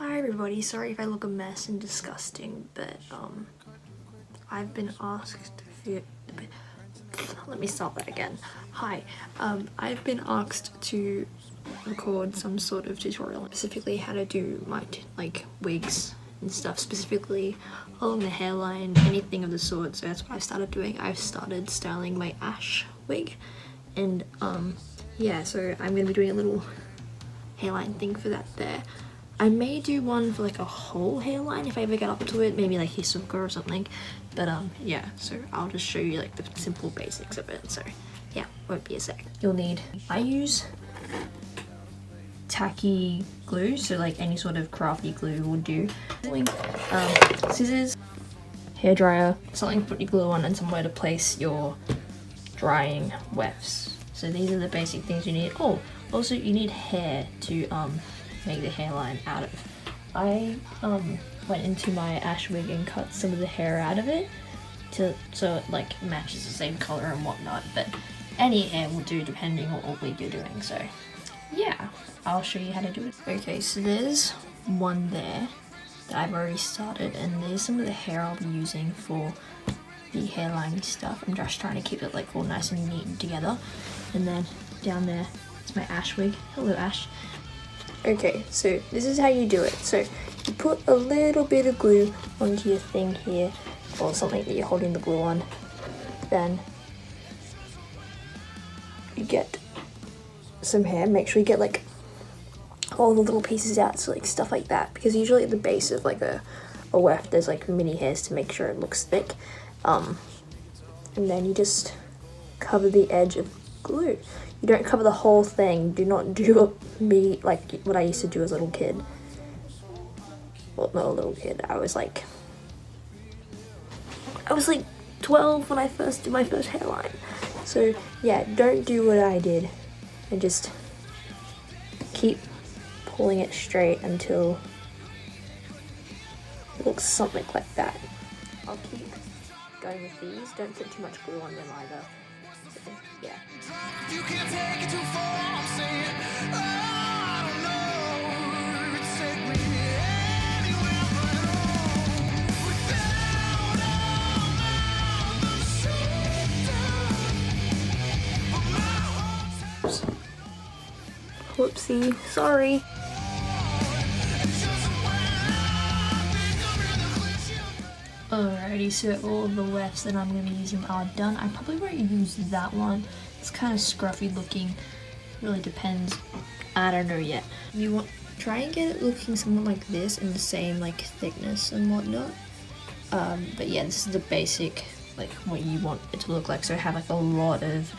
Hi everybody, sorry if I look a mess and disgusting, but I've been asked let me start that again. Hi, I've been asked to record some sort of tutorial, specifically how to do my wigs and stuff, specifically along the hairline, anything of the sort. So that's what I've started doing. I've started styling my ash wig, and yeah, so I'm gonna be doing a little hairline thing for that there. I may do one for like a whole hairline if I ever get up to it, maybe like Hisoka or something, but yeah, so I'll just show you like the simple basics of it. So yeah, won't be a sec. You'll need, I use tacky glue, so like any sort of crafty glue will do. Scissors, hairdryer, something to put your glue on, and somewhere to place your drying wefts. So these are the basic things you need. Oh, also you need hair to make the hairline out of. I went into my ash wig and cut some of the hair out of it so it like matches the same color and whatnot, but any hair will do depending on what wig you're doing. So yeah, I'll show you how to do it. Okay, so there's one there that I've already started, and there's some of the hair I'll be using for the hairline stuff. I'm just trying to keep it like all nice and neat and together. And then down there is my ash wig. Hello, Ash. Okay, so this is how you do it. So you put a little bit of glue onto your thing here, or something that you're holding the glue on. Then you get some hair. Make sure you get like all the little pieces out, so like stuff like that, because usually at the base of like a weft there's like mini hairs to make sure it looks thick. And then you just cover the edge of glue. You don't cover the whole thing. Do not do me like what I used to do as a little kid. Well, not a little kid. I was like 12 when I first did my first hairline. So yeah, don't do what I did, and just keep pulling it straight until it looks something like that. I'll keep going with these. Don't put too much glue on them either. So, yeah. You can't take it too far, I'm saying, I don't know, take me anywhere but home, without all the shoulder, whoopsie, sorry. Alrighty, so all the wefts that I'm going to be using are done. I probably won't use that one. It's kind of scruffy looking. Really depends. I don't know yet. You want try and get it looking somewhat like this, in the same like thickness and whatnot. But yeah, this is the basic like what you want it to look like. So have like a lot of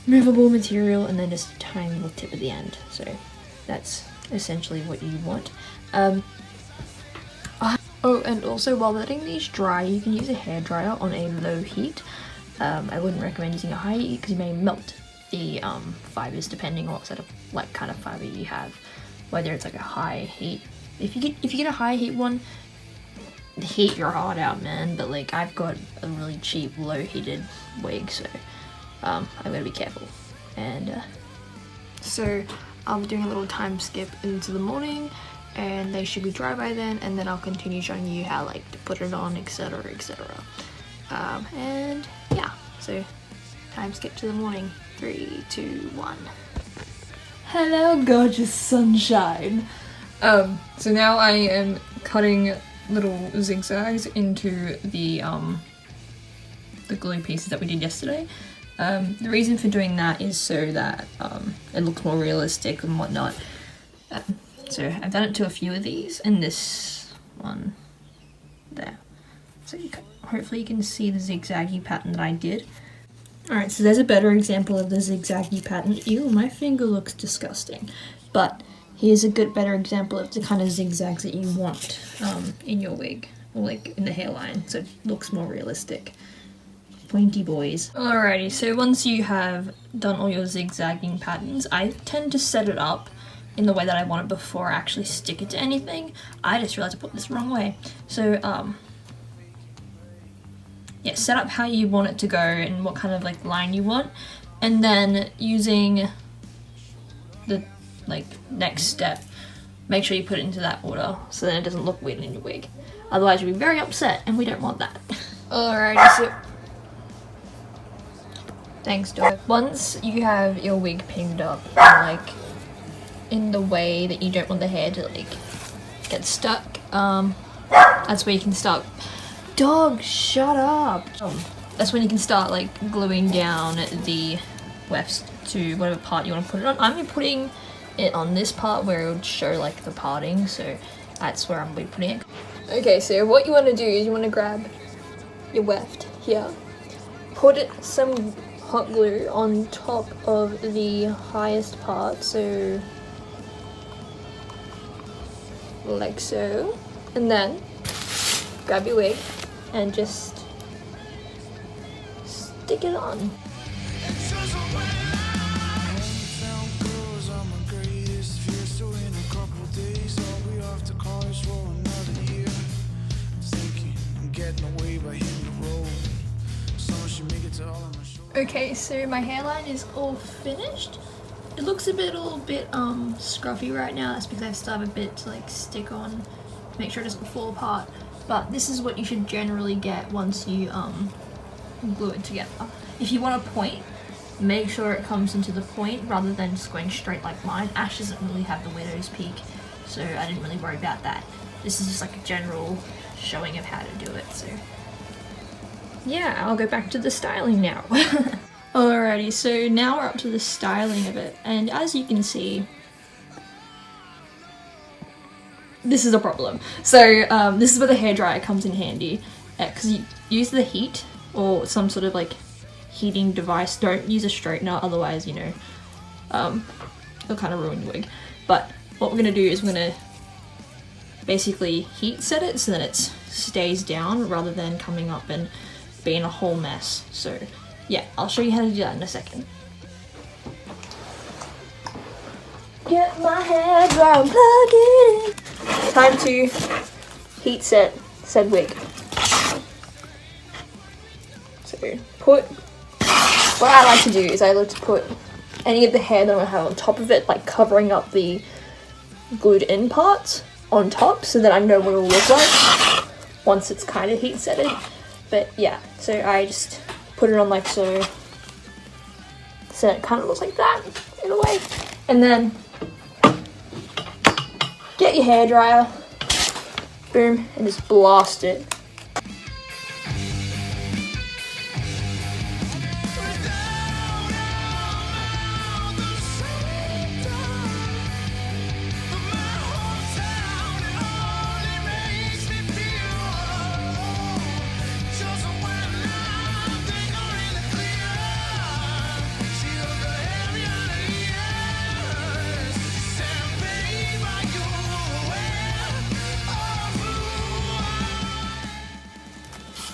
movable material and then just a tiny little tip at the end. So that's essentially what you want. Oh, and also while letting these dry, you can use a hairdryer on a low heat. I wouldn't recommend using a high heat because you may melt the fibers depending on what sort of like kind of fiber you have. Whether it's like a high heat. If you get a high heat one, heat your heart out, man. But like I've got a really cheap low heated wig, so I'm gonna be careful. And so I'll be doing a little time skip into the morning, and they should be dry by then, and then I'll continue showing you how like to put it on, etc, etc. And yeah, so time skip to the morning. 3, 2, 1. Hello gorgeous sunshine. So now I am cutting little zigzags into the glue pieces that we did yesterday. The reason for doing that is so that it looks more realistic and whatnot. So I've done it to a few of these, and this one there. So hopefully you can see the zigzaggy pattern that I did. Alright, so there's a better example of the zigzaggy pattern. Ew, my finger looks disgusting. But here's a better example of the kind of zigzags that you want in your wig, or like in the hairline, so it looks more realistic. Pointy boys. Alrighty, so once you have done all your zigzagging patterns, I tend to set it up in the way that I want it before I actually stick it to anything. I just realized I put this the wrong way. So yeah, set up how you want it to go and what kind of like line you want, and then using the like next step make sure you put it into that order so then it doesn't look weird in your wig. Otherwise you'll be very upset and we don't want that. Alrighty, so thanks, dog. Once you have your wig pinned up and like in the way that you don't want the hair to like get stuck, that's where you can start. Dog, shut up. That's when you can start like gluing down the wefts to whatever part you want to put it on. I'm putting it on this part where it would show like the parting, so that's where I'm going to be putting it. Okay, so what you want to do is you want to grab your weft here, put some hot glue on top of the highest part, so like so, and then grab your wig and just stick it on. Okay, so my hairline is all finished. It looks a little bit scruffy right now. That's because I still have a bit to like stick on, make sure it doesn't fall apart. But this is what you should generally get once you glue it together. If you want a point, make sure it comes into the point rather than just going straight like mine. Ash doesn't really have the widow's peak, so I didn't really worry about that. This is just like a general showing of how to do it, so yeah, I'll go back to the styling now. Alrighty, so now we're up to the styling of it, and as you can see, this is a problem. So this is where the hairdryer comes in handy, because you use the heat or some sort of like heating device. Don't use a straightener, otherwise, you know, it'll kind of ruin your wig. But what we're gonna do is we're gonna basically heat set it so that it stays down rather than coming up and being a whole mess. So yeah, I'll show you how to do that in a second. Get my hair dry and plug it in. Time to heat set said wig. So what I like to do is I like to put any of the hair that I have on top of it, like covering up the glued in parts on top, so that I know what it'll look like once it's kind of heat setted. But yeah, so I just put it on like so, so it kind of looks like that in a way, and then get your hairdryer, boom, and just blast it.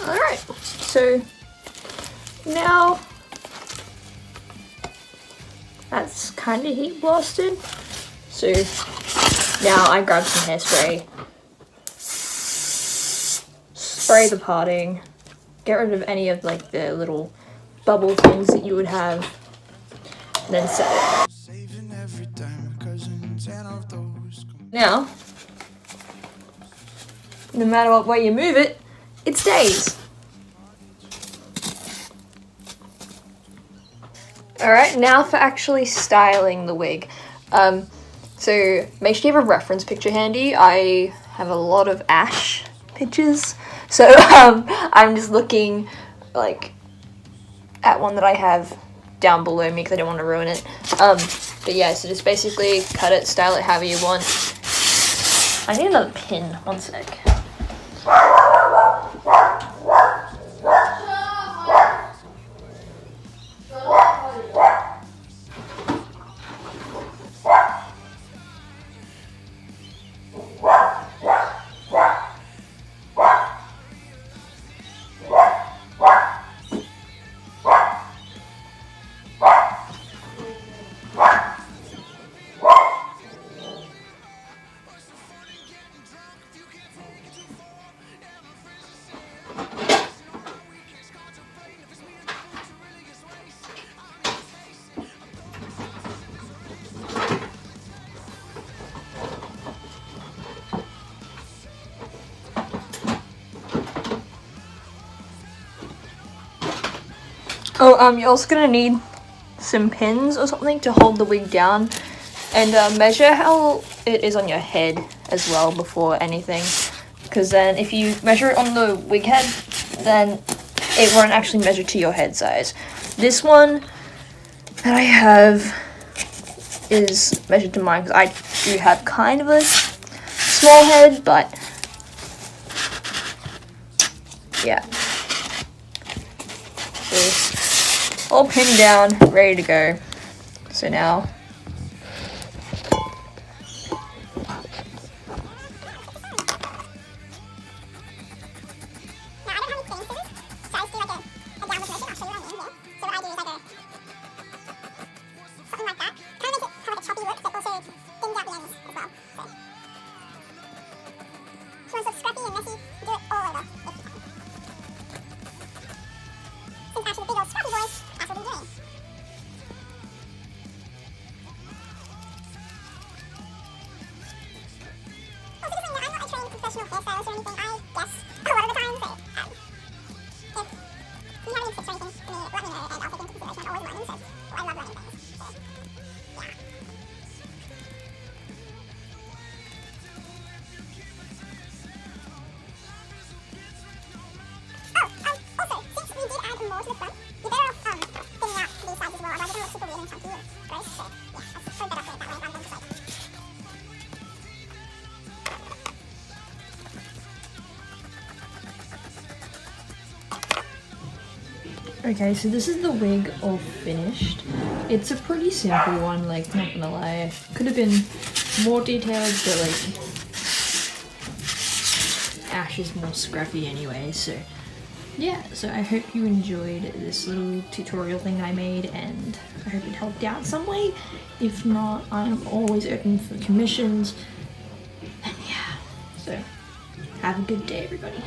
Alright, so now that's kind of heat blasted. So now I grab some hairspray, spray the parting, get rid of any of like the little bubble things that you would have, and then set it. Now, no matter what way you move it, it stays. Alright, now for actually styling the wig. So make sure you have a reference picture handy. I have a lot of Ash pictures, so I'm just looking like at one that I have down below me because I don't want to ruin it. But yeah, so just basically cut it, style it however you want. I need another pin, one sec. you're also gonna need some pins or something to hold the wig down, and measure how it is on your head as well before anything, because then if you measure it on the wig head, then it won't actually measure to your head size. This one that I have is measured to mine because I do have kind of a small head, but yeah. So all pinned down, ready to go. So now okay, so this is the wig all finished. It's a pretty simple one, like, not gonna lie. Could have been more detailed, but like Ash is more scruffy anyway, so yeah. So I hope you enjoyed this little tutorial thing I made, and I hope it helped out some way. If not, I'm always open for commissions. And yeah, so have a good day, everybody.